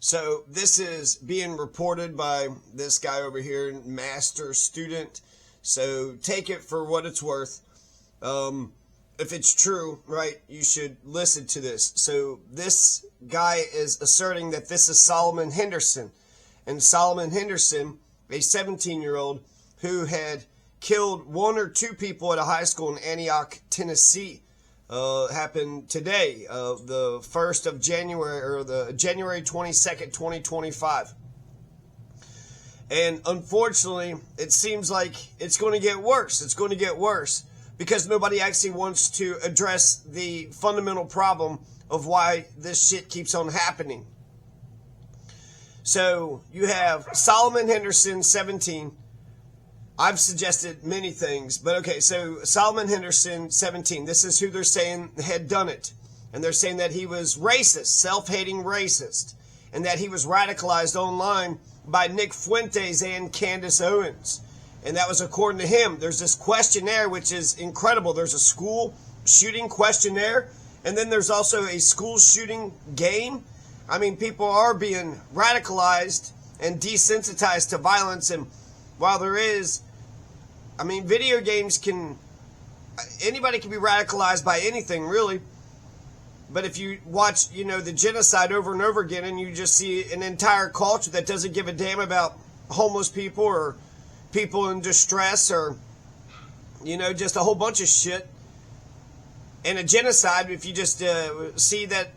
So this is being reported by this guy over here, master student. So take it for what it's worth. If it's true, right, you should listen to this. So this guy is asserting that this is Solomon Henderson. And Solomon Henderson, a 17-year-old who had killed one or two people at a high school in Antioch, Tennessee, happened today, the 1st of January, or the January 22nd, 2025. And unfortunately, it seems like it's going to get worse. It's going to get worse because nobody actually wants to address the fundamental problem of why this shit keeps on happening. So you have Solomon Henderson, 17. I've suggested many things, but okay, so Solomon Henderson, 17, this is who they're saying had done it. And they're saying that he was racist, self-hating racist, and that he was radicalized online by Nick Fuentes and Candace Owens. And that was according to him. There's this questionnaire, which is incredible. There's a school shooting questionnaire, and then there's also a school shooting game. I mean, people are being radicalized and desensitized to violence, and while there is, I mean, video games anybody can be radicalized by anything, really. But if you watch, the genocide over and over again, and you just see an entire culture that doesn't give a damn about homeless people or people in distress or, just a whole bunch of shit. And a genocide, if you just see that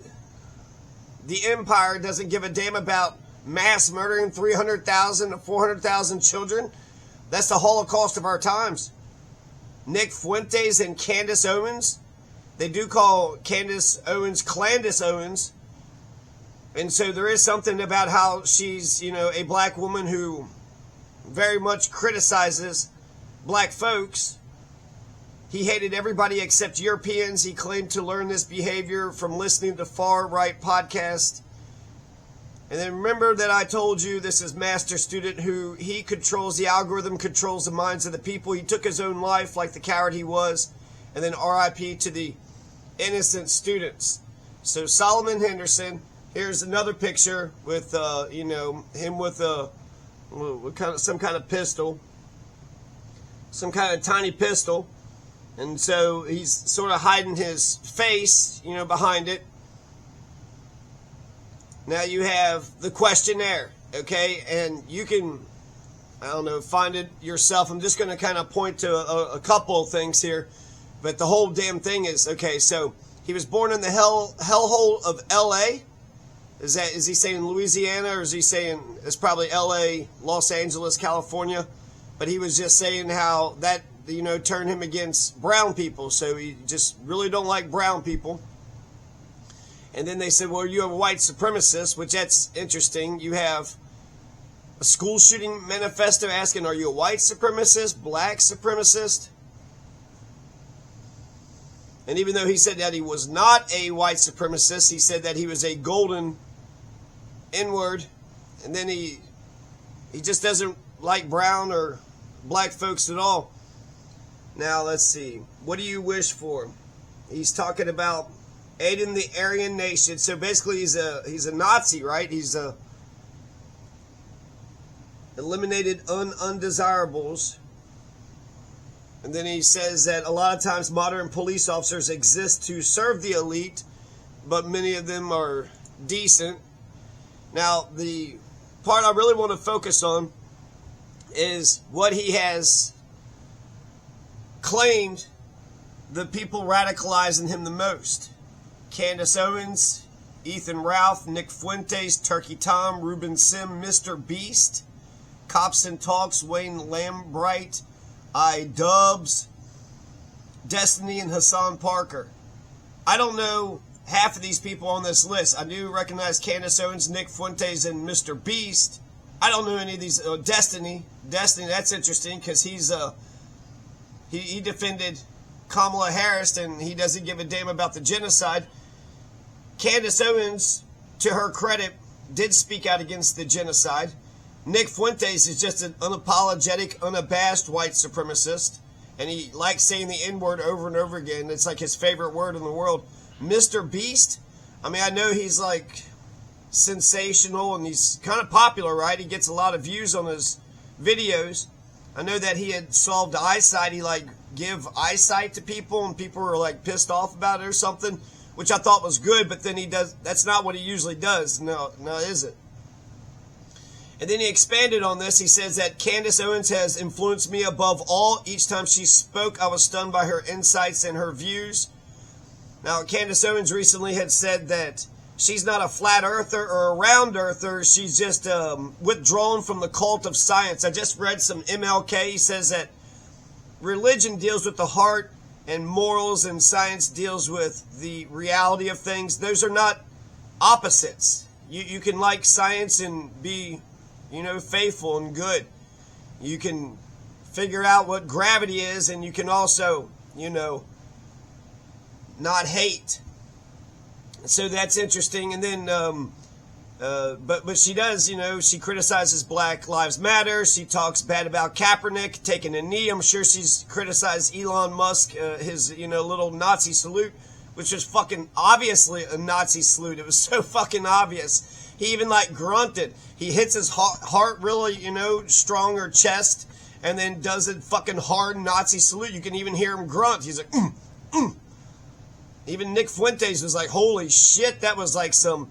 the empire doesn't give a damn about mass murdering 300,000 to 400,000 children, that's the Holocaust of our times. Nick Fuentes and Candace Owens, they do call Candace Owens Clandis Owens. And so there is something about how she's, a black woman who very much criticizes black folks. He hated everybody except Europeans. He claimed to learn this behavior from listening to far-right podcasts. And then remember that I told you this is master student who he controls, the algorithm controls the minds of the people. He took his own life like the coward he was. And then RIP to the innocent students. So Solomon Henderson, here's another picture with, him with some kind of pistol. Some kind of tiny pistol. And so he's sort of hiding his face, behind it. Now you have the questionnaire, okay? And you can, find it yourself. I'm just going to kind of point to a couple of things here. But the whole damn thing is, okay, so he was born in the hellhole of L.A.? Is he saying Louisiana, or is he saying, it's probably L.A., Los Angeles, California? But he was just saying how that, turned him against brown people. So he just really don't like brown people. And then they said, well, you have a white supremacist, which that's interesting. You have a school shooting manifesto asking, are you a white supremacist, black supremacist? And even though he said that he was not a white supremacist, he said that he was a golden N-word. And then he just doesn't like brown or black folks at all. Now, let's see. What do you wish for? He's talking about aiding the Aryan nation. So basically he's a Nazi, right? He's eliminated undesirables. And then he says that a lot of times modern police officers exist to serve the elite, but many of them are decent. Now, the part I really want to focus on is what he has claimed the people radicalizing him the most. Candace Owens, Ethan Ralph, Nick Fuentes, Turkey Tom, Ruben Sim, Mr. Beast, Cops and Talks, Wayne Lambright, Dubs, Destiny, and Hassan Parker. I don't know half of these people on this list. I do recognize Candace Owens, Nick Fuentes, and Mr. Beast. I don't know any of these. Destiny, that's interesting because he defended Kamala Harris and he doesn't give a damn about the genocide. Candace Owens, to her credit, did speak out against the genocide. Nick Fuentes is just an unapologetic, unabashed white supremacist. And he likes saying the N-word over and over again. It's like his favorite word in the world. Mr. Beast, I mean, I know he's like sensational, and he's kind of popular, right? He gets a lot of views on his videos. I know that he had solved eyesight. He like give eyesight to people, and people were like pissed off about it or something, which I thought was good. But then he does. That's not what he usually does. No, is it? And then he expanded on this. He says that Candace Owens has influenced me above all. Each time she spoke, I was stunned by her insights and her views. Now, Candace Owens recently had said that she's not a flat earther or a round earther. She's just withdrawn from the cult of science. I just read some MLK. He says that religion deals with the heart and morals, and science deals with the reality of things. Those are not opposites. You can like science and be, faithful and good. You can figure out what gravity is, and you can also, not hate. So that's interesting. And then, but she does, she criticizes Black Lives Matter. She talks bad about Kaepernick taking a knee. I'm sure she's criticized Elon Musk, his, little Nazi salute, which was fucking obviously a Nazi salute. It was so fucking obvious. He even like grunted. He hits his heart really, strong, or chest, and then does a fucking hard Nazi salute. You can even hear him grunt. He's like, Even Nick Fuentes was like, holy shit, that was like some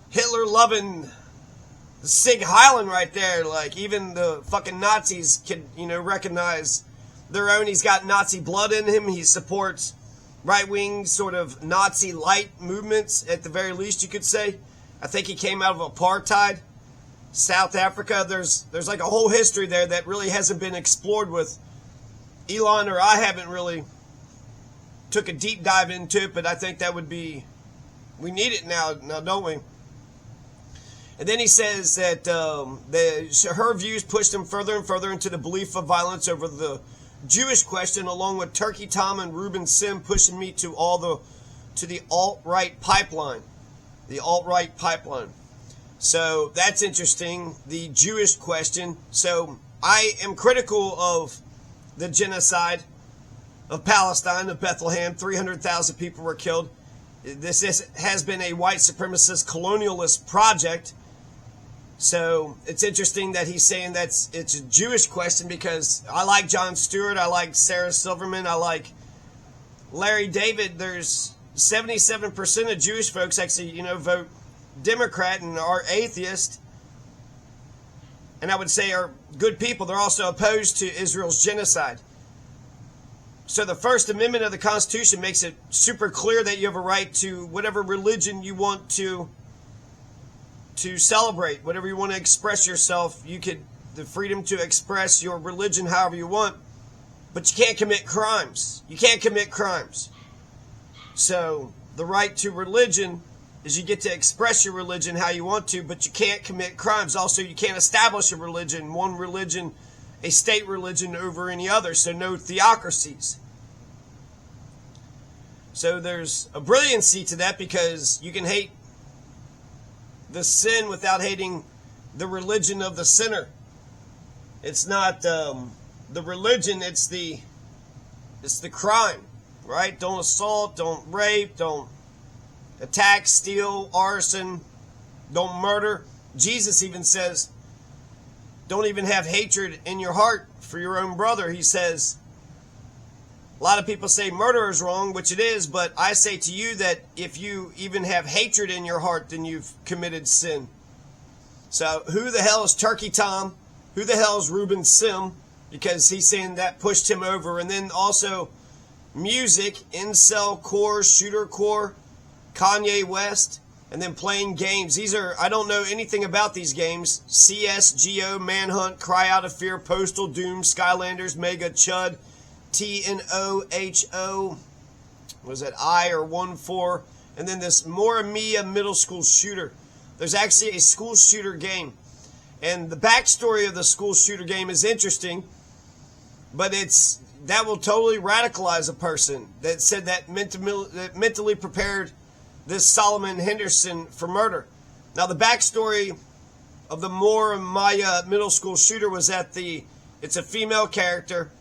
Hitler-loving Sig Heilin right there. Like, even the fucking Nazis can, recognize their own. He's got Nazi blood in him. He supports right-wing sort of Nazi light movements, at the very least, you could say. I think he came out of apartheid, South Africa. There's like a whole history there that really hasn't been explored with Elon, or I haven't really took a deep dive into it, but I think that would be, we need it now, don't we? And then he says that her views pushed him further and further into the belief of violence over the Jewish question, along with Turkey Tom and Ruben Sim pushing me to the alt-right pipeline. The alt-right pipeline. So that's interesting, the Jewish question. So I am critical of the genocide of Palestine, of Bethlehem. 300,000 people were killed. This has been a white supremacist colonialist project. So it's interesting that he's saying it's a Jewish question, because I like Jon Stewart, I like Sarah Silverman, I like Larry David. There's 77% of Jewish folks actually, vote Democrat and are atheist. And I would say are good people. They're also opposed to Israel's genocide. So the First Amendment of the Constitution makes it super clear that you have a right to whatever religion you want to celebrate, whatever you want to express yourself. The freedom to express your religion however you want, but you can't commit crimes. You can't commit crimes. So the right to religion is you get to express your religion how you want to, but you can't commit crimes. Also, you can't establish a religion, one religion, a state religion over any other. So no theocracies. So there's a brilliancy to that, because you can hate the sin without hating the religion of the sinner. It's not the religion, it's the crime, right? Don't assault, don't rape, don't attack, steal, arson, don't murder. Jesus even says, don't even have hatred in your heart for your own brother. He says, a lot of people say murder is wrong, which it is, but I say to you that if you even have hatred in your heart, then you've committed sin. So who the hell is Turkey Tom? Who the hell is Ruben Sim? Because he's saying that pushed him over. And then also music, incel core, shooter core, Kanye West, and then playing games. These are, I don't know anything about these games. CSGO, Manhunt, Cry Out of Fear, Postal, Doom, Skylanders, Mega, Chud, TNOHO, was that I or 1-4, and then this Moramia middle school shooter. There's actually a school shooter game, and the backstory of the school shooter game is interesting, but that will totally radicalize a person. That said that mentally prepared this Solomon Henderson for murder. Now the backstory of the Moramia middle school shooter was that it's a female character.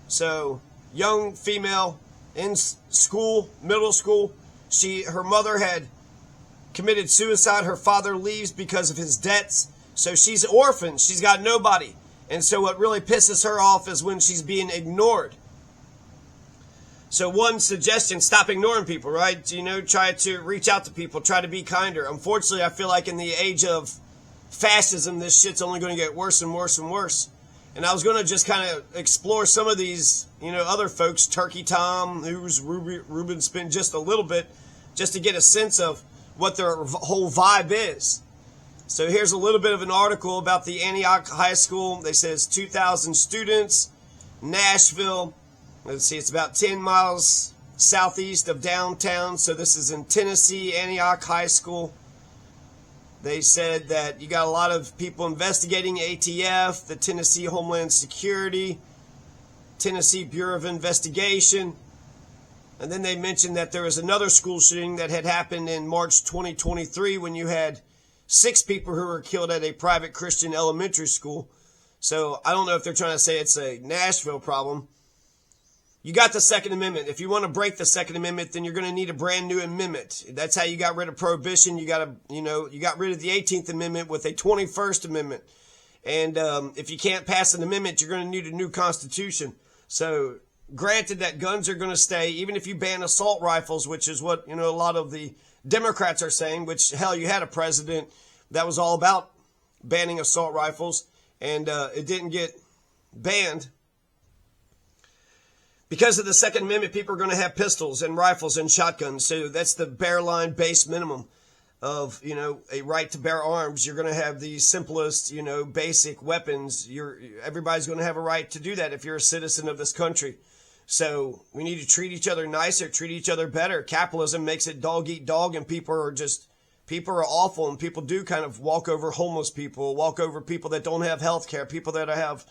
So, young female in school, middle school. Her mother had committed suicide. Her father leaves because of his debts. So she's orphaned. She's got nobody. And so what really pisses her off is when she's being ignored. So one suggestion, stop ignoring people, right? You know, try to reach out to people, try to be kinder. Unfortunately, I feel like in the age of fascism, this shit's only going to get worse and worse and worse. And I was going to just kind of explore some of these, you know, other folks, Turkey Tom, who's Ruben Sim, just a little bit, just to get a sense of what their whole vibe is. So here's a little bit of an article about the Antioch High School. They says 2,000 students, Nashville. Let's see, it's about 10 miles southeast of downtown. So this is in Tennessee, Antioch High School. They said that you got a lot of people investigating ATF, the Tennessee Homeland Security, Tennessee Bureau of Investigation. And then they mentioned that there was another school shooting that had happened in March 2023 when you had 6 people who were killed at a private Christian elementary school. So I don't know if they're trying to say it's a Nashville problem. You got the Second Amendment. If you want to break the Second Amendment, then you're going to need a brand new amendment. That's how you got rid of prohibition. You got rid of the 18th Amendment with a 21st Amendment. And if you can't pass an amendment, you're going to need a new constitution. So granted that guns are going to stay, even if you ban assault rifles, which is what, you know, a lot of the Democrats are saying, which, hell, you had a president that was all about banning assault rifles, and it didn't get banned. Because of the Second Amendment, people are going to have pistols and rifles and shotguns. So that's the bare line base minimum of, you know, a right to bear arms. You're going to have the simplest, you know, basic weapons. Everybody's going to have a right to do that if you're a citizen of this country. So we need to treat each other nicer, treat each other better. Capitalism makes it dog eat dog, and people are awful, and people do kind of walk over homeless people, walk over people that don't have health care, people that have,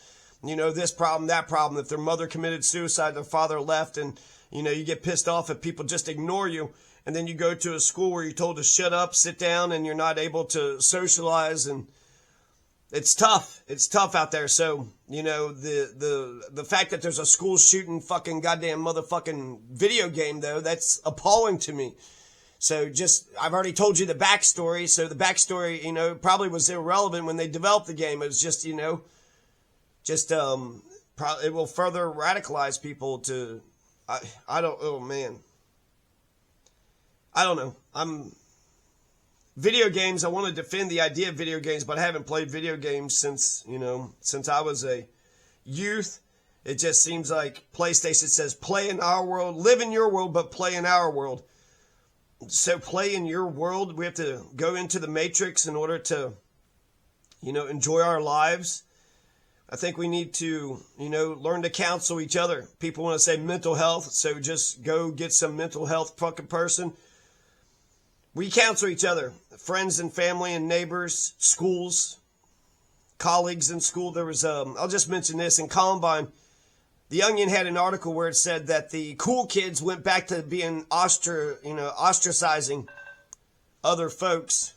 you know, this problem, that problem. If their mother committed suicide, their father left, and, you know, you get pissed off if people just ignore you. And then you go to a school where you're told to shut up, sit down, and you're not able to socialize. And it's tough. It's tough out there. So, you know, the fact that there's a school shooting fucking goddamn motherfucking video game, though, that's appalling to me. So I've already told you the backstory. So the backstory, you know, probably was irrelevant when they developed the game. It was just, you know, it will further radicalize people to, I don't know. Video games, I want to defend the idea of video games, but I haven't played video games since I was a youth. It just seems like PlayStation says, play in our world, live in your world, but play in our world. So play in your world. We have to go into the matrix in order to, you know, enjoy our lives. I think we need to, you know, learn to counsel each other. People want to say mental health, so just go get some mental health fucking person. We counsel each other, friends and family and neighbors, schools, colleagues in school. There was, I'll just mention this, in Columbine, The Onion had an article where it said that the cool kids went back to being ostracizing other folks.